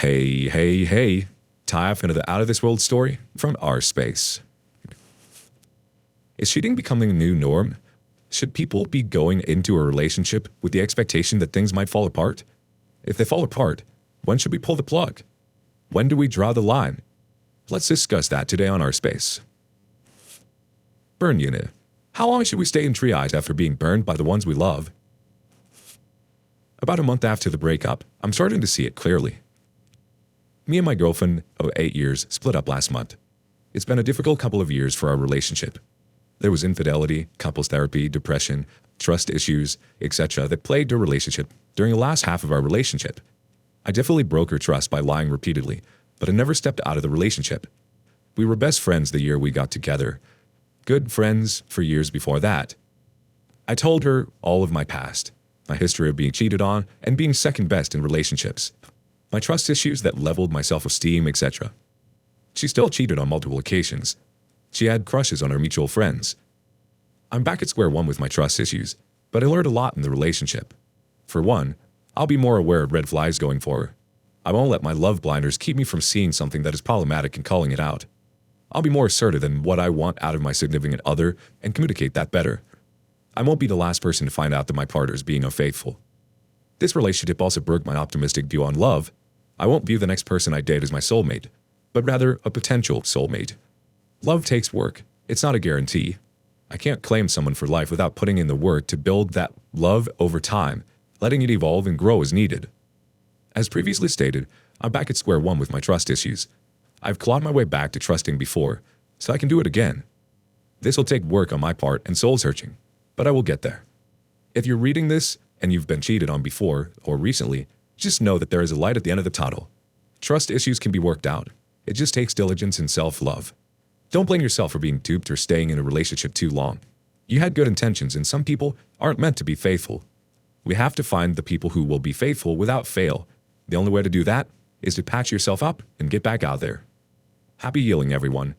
Hey, hey, hey. Dive into the out of this world story from our space. Is cheating becoming a new norm? Should people be going into a relationship with the expectation that things might fall apart? If they fall apart, when should we pull the plug? When do we draw the line? Let's discuss that today on our space. Burn unit. How long should we stay in triage after being burned by the ones we love? About a month after the breakup, I'm starting to see it clearly. Me and my girlfriend of 8 years split up last month. It's been a difficult couple of years for our relationship. There was infidelity, couples therapy, depression, trust issues, etc. that plagued our relationship during the last half of our relationship. I definitely broke her trust by lying repeatedly, but I never stepped out of the relationship. We were best friends the year we got together. Good friends for years before that. I told her all of my past, my history of being cheated on and being second best in relationships, my trust issues that leveled my self-esteem, etc. She still cheated on multiple occasions. She had crushes on our mutual friends. I'm back at square one with my trust issues, but I learned a lot in the relationship. For one, I'll be more aware of red flags going forward. I won't let my love blinders keep me from seeing something that is problematic and calling it out. I'll be more assertive in what I want out of my significant other and communicate that better. I won't be the last person to find out that my partner is being unfaithful. This relationship also broke my optimistic view on love. I won't view the next person I date as my soulmate, but rather a potential soulmate. Love takes work. It's not a guarantee. I can't claim someone for life without putting in the work to build that love over time, letting it evolve and grow as needed. As previously stated, I'm back at square one with my trust issues. I've clawed my way back to trusting before, so I can do it again. This will take work on my part and soul searching, but I will get there. If you're reading this and you've been cheated on before or recently, just know that there is a light at the end of the tunnel. Trust issues can be worked out. It just takes diligence and self-love. Don't blame yourself for being duped or staying in a relationship too long. You had good intentions, and some people aren't meant to be faithful. We have to find the people who will be faithful without fail. The only way to do that is to patch yourself up and get back out there. Happy healing, everyone.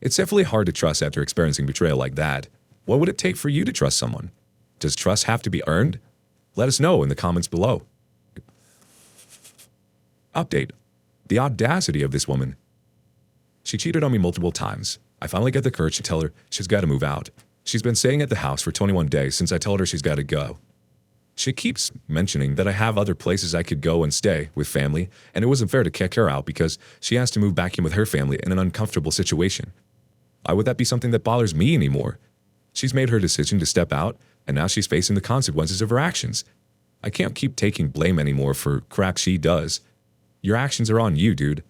It's definitely hard to trust after experiencing betrayal like that. What would it take for you to trust someone? Does trust have to be earned? Let us know in the comments below. Update. The audacity of this woman. She cheated on me multiple times. I finally get the courage to tell her she's got to move out. She's been staying at the house for 21 days since I told her she's got to go. She keeps mentioning that I have other places I could go and stay with family, and it wasn't fair to kick her out because she has to move back in with her family in an uncomfortable situation. Why would that be something that bothers me anymore? She's made her decision to step out, and now she's facing the consequences of her actions. I can't keep taking blame anymore for crap she does. Your actions are on you, dude.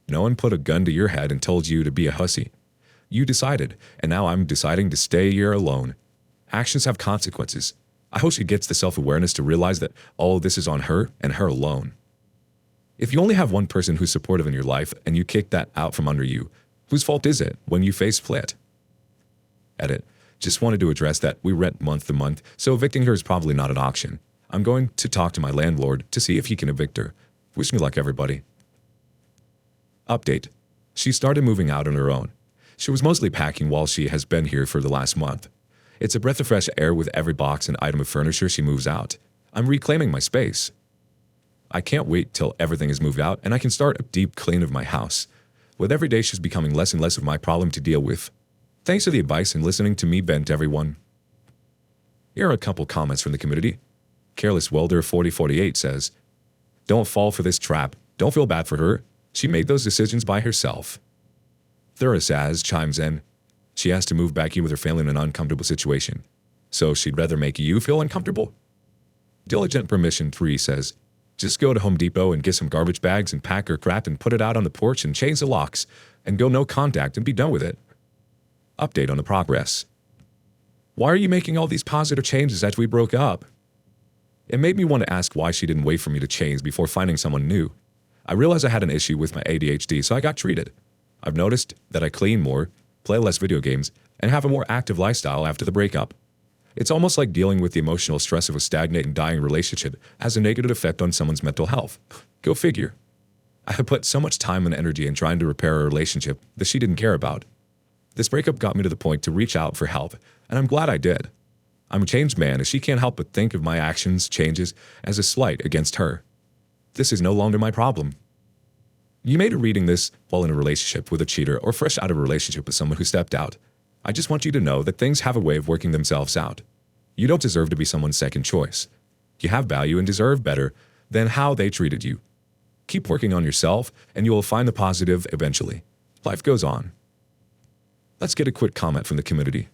No one put a gun to your head and told you to be a hussy. You decided, and now I'm deciding to stay here alone. Actions have consequences. I hope she gets the self-awareness to realize that all of this is on her and her alone. If you only have one person who's supportive in your life and you kick that out from under you, whose fault is it when you face split? Edit. Just wanted to address that we rent month to month, so evicting her is probably not an option. I'm going to talk to my landlord to see if he can evict her. Wish me luck, everybody. Update. She started moving out on her own. She was mostly packing while she has been here for the last month. It's a breath of fresh air with every box and item of furniture she moves out. I'm reclaiming my space. I can't wait till everything is moved out and I can start a deep clean of my house. With every day she's becoming less and less of my problem to deal with. Thanks for the advice and listening to me vent, everyone. Here are a couple comments from the community. Careless Welder 4048 says, "Don't fall for this trap. Don't feel bad for her. She made those decisions by herself." Thurasaz chimes in, "She has to move back in with her family in an uncomfortable situation. So she'd rather make you feel uncomfortable?" Diligent Permission 3 says, "Just go to Home Depot and get some garbage bags and pack her crap and put it out on the porch and change the locks and go no contact and be done with it." Update on the progress. Why are you making all these positive changes after we broke up? It made me want to ask why she didn't wait for me to change before finding someone new. I realized I had an issue with my ADHD, so I got treated. I've noticed that I clean more, play less video games, and have a more active lifestyle after the breakup. It's almost like dealing with the emotional stress of a stagnant and dying relationship has a negative effect on someone's mental health. Go figure. I have put so much time and energy in trying to repair a relationship that she didn't care about. This breakup got me to the point to reach out for help, and I'm glad I did. I'm a changed man, and she can't help but think of my actions, changes, as a slight against her. This is no longer my problem. You may be reading this while in a relationship with a cheater or fresh out of a relationship with someone who stepped out. I just want you to know that things have a way of working themselves out. You don't deserve to be someone's second choice. You have value and deserve better than how they treated you. Keep working on yourself and you will find the positive eventually. Life goes on. Let's get a quick comment from the community.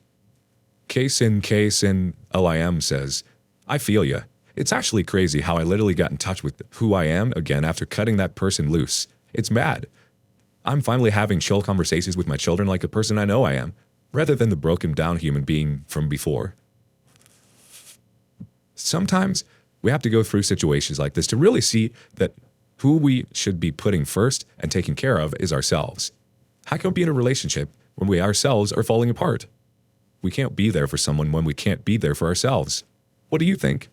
Ksin LIM says, I feel ya. It's actually crazy how I literally got in touch with who I am again after cutting that person loose. It's mad. I'm finally having chill conversations with my children like a person I know I am, rather than the broken down human being from before. Sometimes we have to go through situations like this to really see that who we should be putting first and taking care of is ourselves. How can we be in a relationship when we ourselves are falling apart? We can't be there for someone when we can't be there for ourselves. What do you think?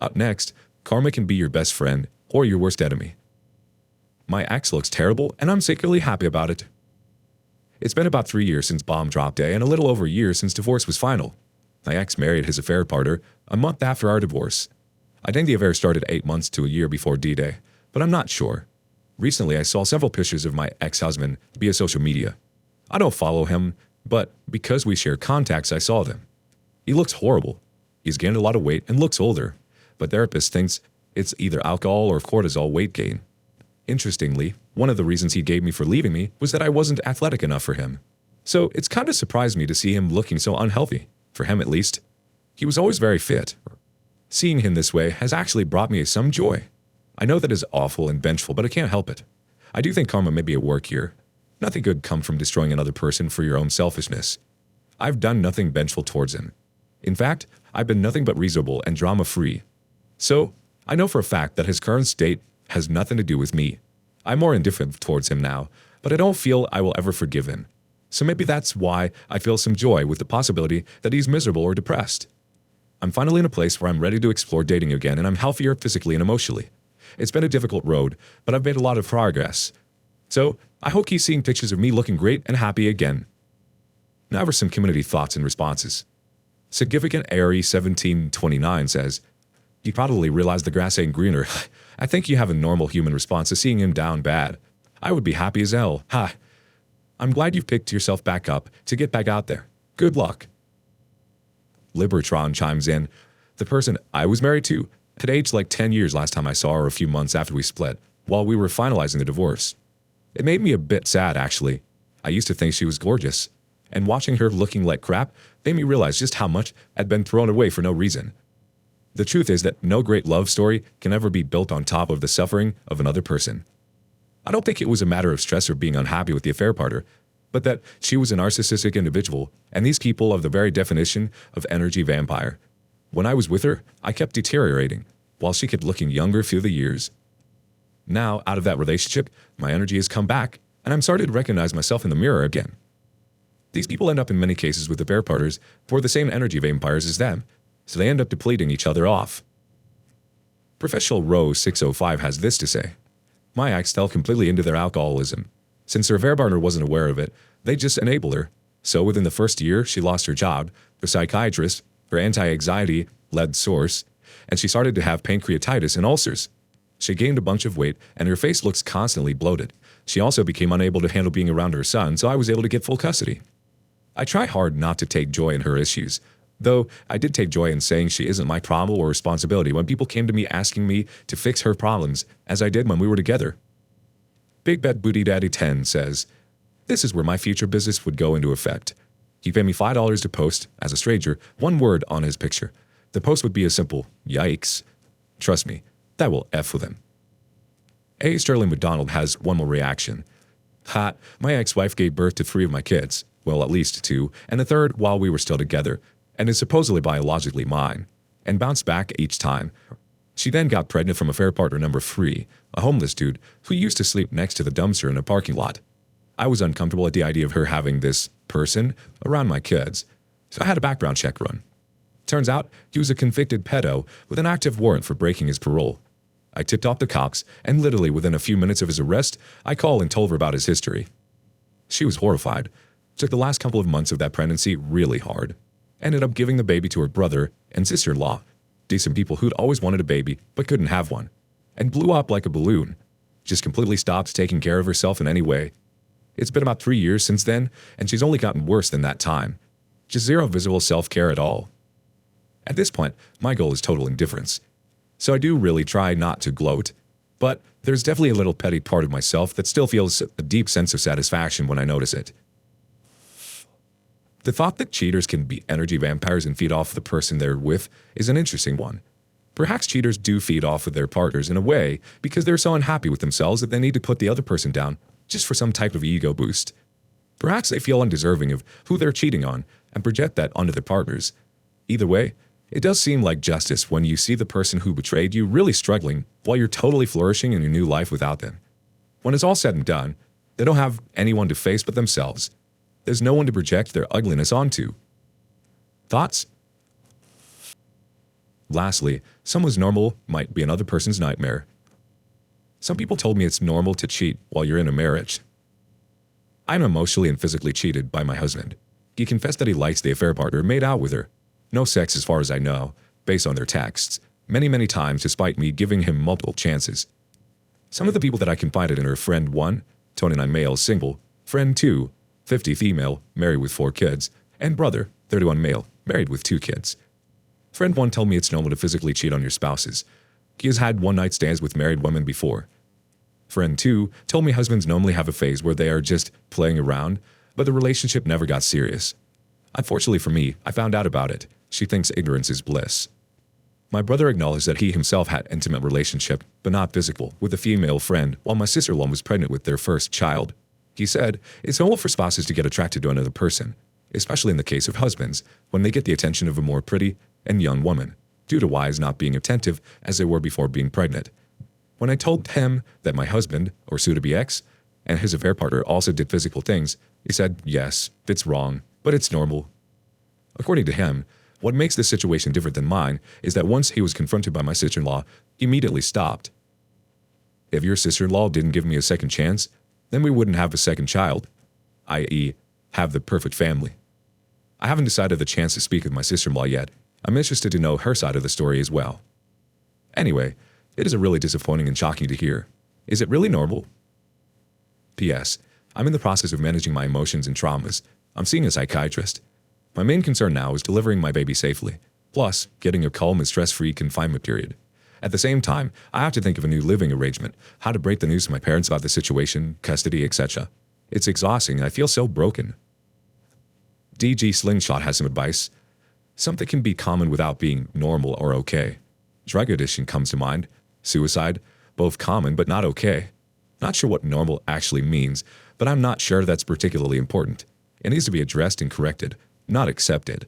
Up next, karma can be your best friend or your worst enemy. My ex looks terrible and I'm secretly happy about it. It's been about 3 years since bomb drop day and a little over a year since divorce was final. My ex married his affair partner a month after our divorce. I think the affair started 8 months to a year before D-Day, but I'm not sure. Recently, I saw several pictures of my ex-husband via social media. I don't follow him, but because we share contacts, I saw them. He looks horrible. He's gained a lot of weight and looks older, but therapist thinks it's either alcohol or cortisol weight gain. Interestingly, one of the reasons he gave me for leaving me was that I wasn't athletic enough for him. So it's kind of surprised me to see him looking so unhealthy, for him at least. He was always very fit. Seeing him this way has actually brought me some joy. I know that is awful and vengeful, but I can't help it. I do think karma may be at work here. Nothing good comes from destroying another person for your own selfishness. I've done nothing vengeful towards him. In fact, I've been nothing but reasonable and drama-free. So, I know for a fact that his current state has nothing to do with me. I'm more indifferent towards him now, but I don't feel I will ever forgive him. So maybe that's why I feel some joy with the possibility that he's miserable or depressed. I'm finally in a place where I'm ready to explore dating again and I'm healthier physically and emotionally. It's been a difficult road, but I've made a lot of progress. So, I hope he's seeing pictures of me looking great and happy again. Now for some community thoughts and responses. Significant Aerie 1729 says, you probably realize the grass ain't greener. I think you have a normal human response to seeing him down bad. I would be happy as hell. Ha! I'm glad you've picked yourself back up to get back out there. Good luck. Libertron chimes in, the person I was married to had aged like 10 years last time I saw her a few months after we split, while we were finalizing the divorce. It made me a bit sad, actually. I used to think she was gorgeous, and watching her looking like crap made me realize just how much had been thrown away for no reason. The truth is that no great love story can ever be built on top of the suffering of another person. I don't think it was a matter of stress or being unhappy with the affair partner, but that she was a narcissistic individual, and these people are the very definition of energy vampire. When I was with her, I kept deteriorating, while she kept looking younger through the years. Now, out of that relationship, my energy has come back, and I'm starting to recognize myself in the mirror again. These people end up in many cases with affair partners who are the same energy vampires as them, so they end up depleting each other off. Professional Rose 605 has this to say. My ex fell completely into their alcoholism. Since her affair partner wasn't aware of it, they just enabled her. So within the first year, she lost her job, her psychiatrist, her anti-anxiety led source, and she started to have pancreatitis and ulcers. She gained a bunch of weight, and her face looks constantly bloated. She also became unable to handle being around her son, so I was able to get full custody. I try hard not to take joy in her issues, though I did take joy in saying she isn't my problem or responsibility when people came to me asking me to fix her problems, as I did when we were together. Big Bet Booty Daddy 10 says, this is where my future business would go into effect. He paid me $5 to post, as a stranger, one word on his picture. The post would be a simple, yikes. Trust me, that will F with him. A. Sterling McDonald has one more reaction. Ha, my ex-wife gave birth to 3 of my kids, well, at least 2, and a third while we were still together, and is supposedly biologically mine, and bounced back each time. She then got pregnant from affair partner number 3, a homeless dude who used to sleep next to the dumpster in a parking lot. I was uncomfortable at the idea of her having this person around my kids, so I had a background check run. Turns out he was a convicted pedo with an active warrant for breaking his parole. I tipped off the cops, and literally within a few minutes of his arrest, I called and told her about his history. She was horrified. Took the last couple of months of that pregnancy really hard. Ended up giving the baby to her brother and sister-in-law, decent people who'd always wanted a baby but couldn't have one. and blew up like a balloon. Just completely stopped taking care of herself in any way. It's been about 3 years since then, and she's only gotten worse than that time. Just zero visible self-care at all. At this point, my goal is total indifference. So I do really try not to gloat, but there's definitely a little petty part of myself that still feels a deep sense of satisfaction when I notice it. The thought that cheaters can be energy vampires and feed off the person they're with is an interesting one. Perhaps cheaters do feed off of their partners in a way because they're so unhappy with themselves that they need to put the other person down just for some type of ego boost. Perhaps they feel undeserving of who they're cheating on and project that onto their partners. Either way, it does seem like justice when you see the person who betrayed you really struggling while you're totally flourishing in your new life without them. When it's all said and done, they don't have anyone to face but themselves. There's no one to project their ugliness onto. Thoughts? Lastly, someone's normal might be another person's nightmare. Some people told me it's normal to cheat while you're in a marriage. I'm emotionally and physically cheated by my husband. He confessed that he likes the affair partner made out with her. No sex as far as I know, based on their texts, many times despite me giving him multiple chances. Some of the people that I confided in are friend 1, 29 male, single, friend 2, 50 female, married with 4 kids, and brother, 31 male, married with 2 kids. Friend 1 told me it's normal to physically cheat on your spouses. He has had one-night stands with married women before. Friend 2 told me husbands normally have a phase where they are just playing around, but the relationship never got serious. Unfortunately for me, I found out about it. She thinks ignorance is bliss. My brother acknowledged that he himself had an intimate relationship, but not physical, with a female friend while my sister-in-law was pregnant with their first child. He said, it's normal for spouses to get attracted to another person, especially in the case of husbands, when they get the attention of a more pretty and young woman, due to wives not being attentive as they were before being pregnant. When I told him that my husband, or soon-to-be ex, and his affair partner also did physical things, he said, yes, it's wrong, but it's normal. According to him, what makes this situation different than mine is that once he was confronted by my sister-in-law, he immediately stopped. If your sister-in-law didn't give me a second chance, then we wouldn't have a second child, i.e., have the perfect family. I haven't decided the chance to speak with my sister-in-law yet. I'm interested to know her side of the story as well. Anyway, it is really disappointing and shocking to hear. Is it really normal? P.S. I'm in the process of managing my emotions and traumas. I'm seeing a psychiatrist. My main concern now is delivering my baby safely, plus getting a calm and stress-free confinement period. At the same time, I have to think of a new living arrangement, how to break the news to my parents about the situation, custody, etc. It's exhausting and I feel so broken. DG Slingshot has some advice. Something can be common without being normal or okay. Drug addiction comes to mind. Suicide, both common but not okay. Not sure what normal actually means, but I'm not sure that's particularly important. It needs to be addressed and corrected, not accepted.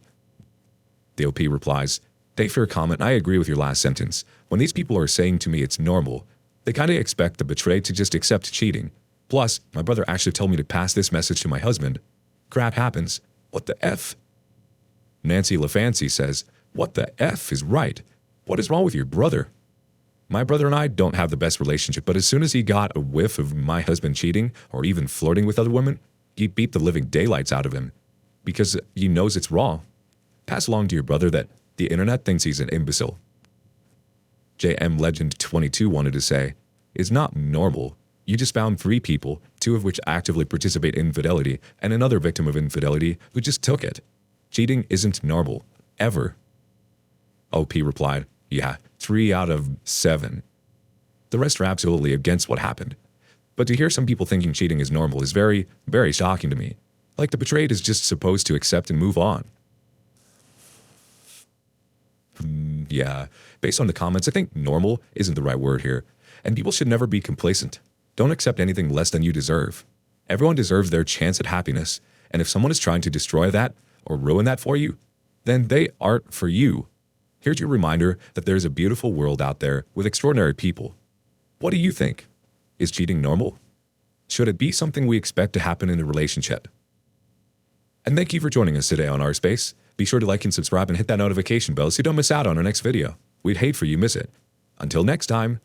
The OP replies, thanks for your comment. I agree with your last sentence. When these people are saying to me it's normal, they kind of expect the betrayed to just accept cheating. Plus, my brother actually told me to pass this message to my husband. Crap happens. What the F? Nancy LaFancy says, what the F is right? What is wrong with your brother? My brother and I don't have the best relationship, but as soon as he got a whiff of my husband cheating or even flirting with other women, he beat the living daylights out of him because he knows it's wrong. Pass along to your brother that the internet thinks he's an imbecile. JM Legend 22 wanted to say, it's not normal. You just found 3 people, 2 of which actively participate in infidelity, and another victim of infidelity who just took it. Cheating isn't normal, ever. OP replied, yeah, 3 out of 7. The rest are absolutely against what happened. But to hear some people thinking cheating is normal is very shocking to me. Like the betrayed is just supposed to accept and move on. Yeah, based on the comments, I think normal isn't the right word here. And people should never be complacent. Don't accept anything less than you deserve. Everyone deserves their chance at happiness. And if someone is trying to destroy that or ruin that for you, then they aren't for you. Here's your reminder that there's a beautiful world out there with extraordinary people. What do you think? Is cheating normal? Should it be something we expect to happen in a relationship? And thank you for joining us today on Our Space. Be sure to like and subscribe and hit that notification bell so you don't miss out on our next video. We'd hate for you to miss it. Until next time,